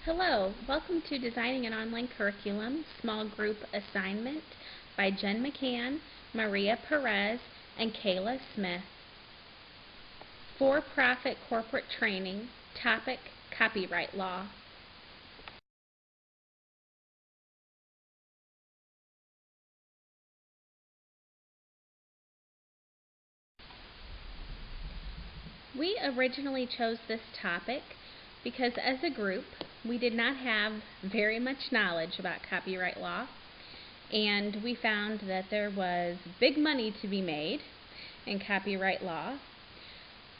Hello, welcome to Designing an Online Curriculum Small Group Assignment by Jen McCann, Maria Perez, and Kayla Smith. For-profit corporate training, topic, copyright law. We originally chose this topic because as a group, we did not have very much knowledge about copyright law, and we found that there was big money to be made in copyright law.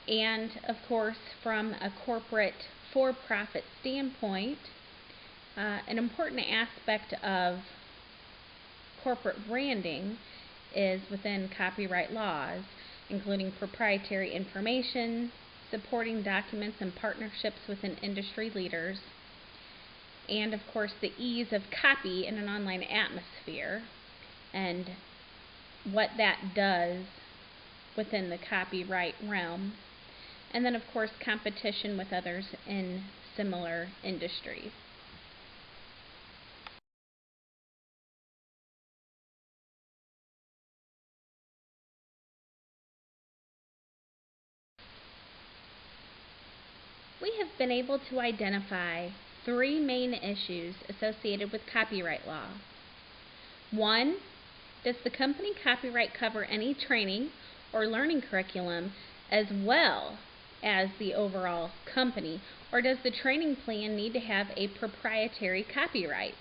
And of course, from a corporate for-profit standpoint, an important aspect of corporate branding is within copyright laws, including proprietary information, supporting documents and partnerships within industry leaders, and of course the ease of copy in an online atmosphere and what that does within the copyright realm, and then of course competition with others in similar industries. We have been able to identify three main issues associated with copyright law. 1. Does the company copyright cover any training or learning curriculum as well as the overall company, or does the training plan need to have a proprietary copyright?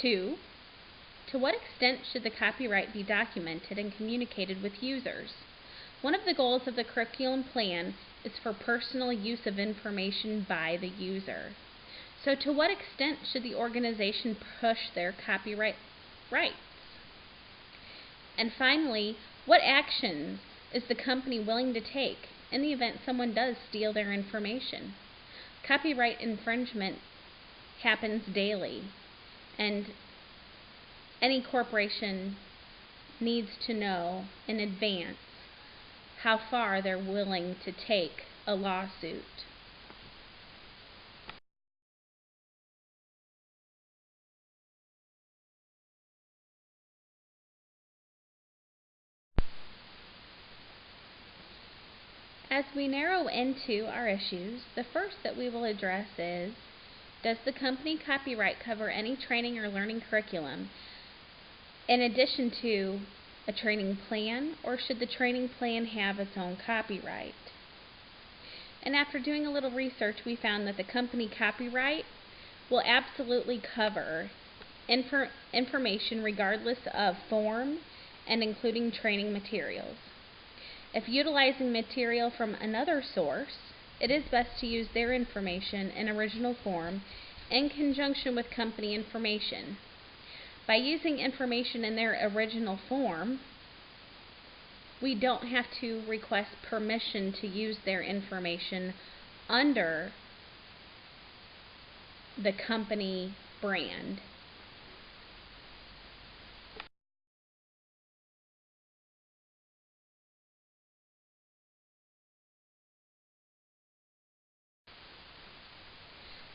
2. To what extent should the copyright be documented and communicated with users? One of the goals of the curriculum plan is for personal use of information by the user. So to what extent should the organization push their copyright rights? And finally, what actions is the company willing to take in the event someone does steal their information? Copyright infringement happens daily, and any corporation needs to know in advance how far they're willing to take a lawsuit. As we narrow into our issues, the first that we will address is, does the company copyright cover any training or learning curriculum in addition to a training plan, or should the training plan have its own copyright? And after doing a little research, we found that the company copyright will absolutely cover information regardless of form and including training materials. If utilizing material from another source, it is best to use their information in original form in conjunction with company information. By using information in their original form, we don't have to request permission to use their information under the company brand.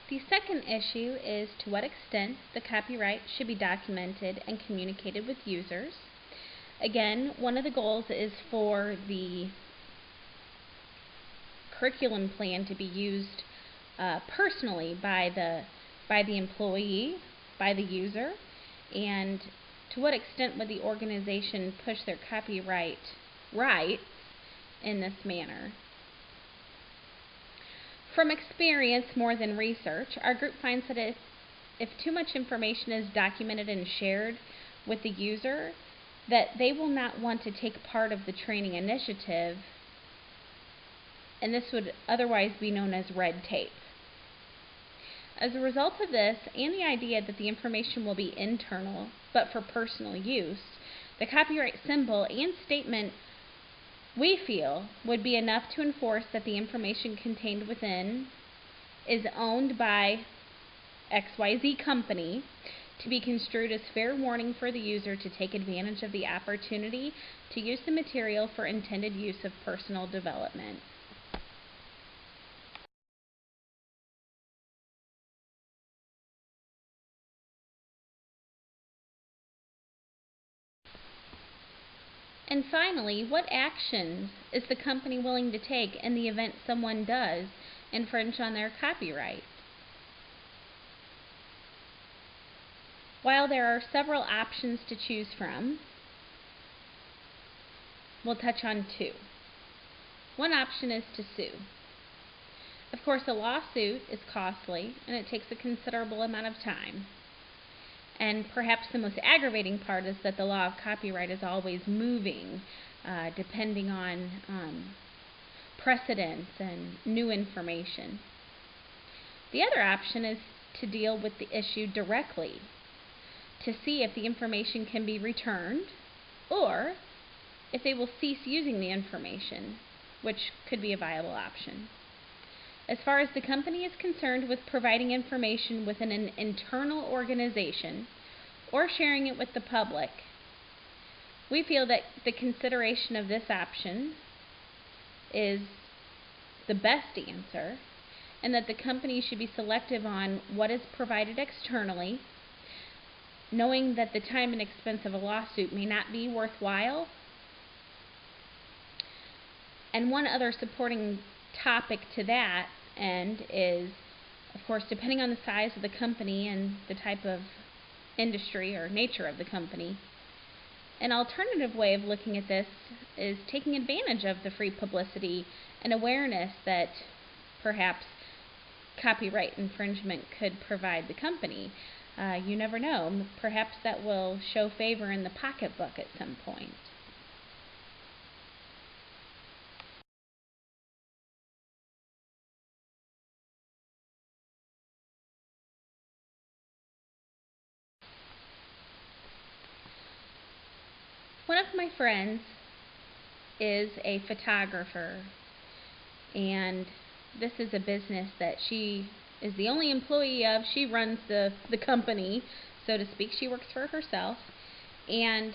The second issue is to what extent the copyright should be documented and communicated with users. Again, one of the goals is for the curriculum plan to be used personally by the employee, by the user, and to what extent would the organization push their copyright rights in this manner. From experience more than research, our group finds that if too much information is documented and shared with the user, that they will not want to take part of the training initiative, and this would otherwise be known as red tape. As a result of this, and the idea that the information will be internal but for personal use, the copyright symbol and statement, we feel, would be enough to enforce that the information contained within is owned by XYZ company, to be construed as fair warning for the user to take advantage of the opportunity to use the material for intended use of personal development. And finally, what actions is the company willing to take in the event someone does infringe on their copyright? While there are several options to choose from, we'll touch on two. One option is to sue. Of course, a lawsuit is costly and it takes a considerable amount of time. And perhaps the most aggravating part is that the law of copyright is always moving, depending on precedents and new information. The other option is to deal with the issue directly, to see if the information can be returned, or if they will cease using the information, which could be a viable option. As far as the company is concerned with providing information within an internal organization or sharing it with the public, we feel that the consideration of this option is the best answer, and that the company should be selective on what is provided externally, knowing that the time and expense of a lawsuit may not be worthwhile. And one other supporting topic to that end is, of course, depending on the size of the company and the type of industry or nature of the company, an alternative way of looking at this is taking advantage of the free publicity and awareness that perhaps copyright infringement could provide the company. You never know. Perhaps that will show favor in the pocketbook at some point. One of my friends is a photographer, and this is a business that she is the only employee of. She runs the company, so to speak. She works for herself. And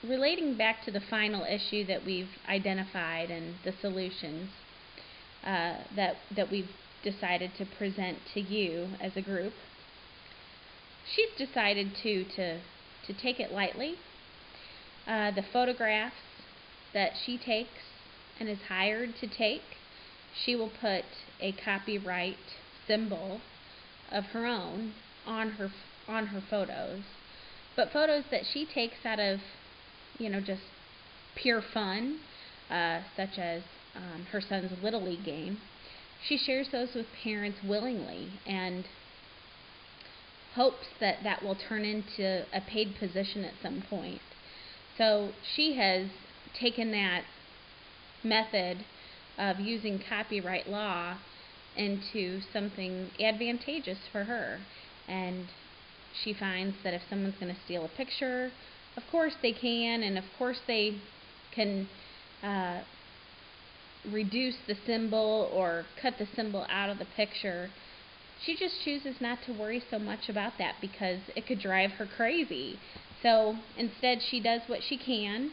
relating back to the final issue that we've identified and the solutions that we've decided to present to you as a group, she's decided to take it lightly. The photographs that she takes and is hired to take, she will put a copyright symbol of her own on her photos. But photos that she takes out of, just pure fun, such as her son's Little League game, she shares those with parents willingly and hopes that that will turn into a paid position at some point. So she has taken that method of using copyright law into something advantageous for her. And she finds that if someone's going to steal a picture, of course they can, and of course they can reduce the symbol or cut the symbol out of the picture. She just chooses not to worry so much about that because it could drive her crazy. So instead she does what she can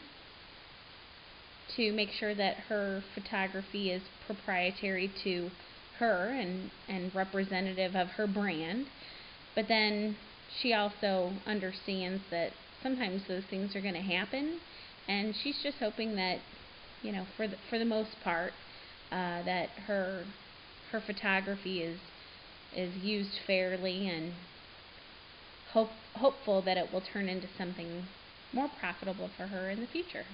to make sure that her photography is proprietary to her and representative of her brand. But then she also understands that sometimes those things are going to happen, and she's just hoping that, for the most part, that her photography is used fairly, and hopeful that it will turn into something more profitable for her in the future.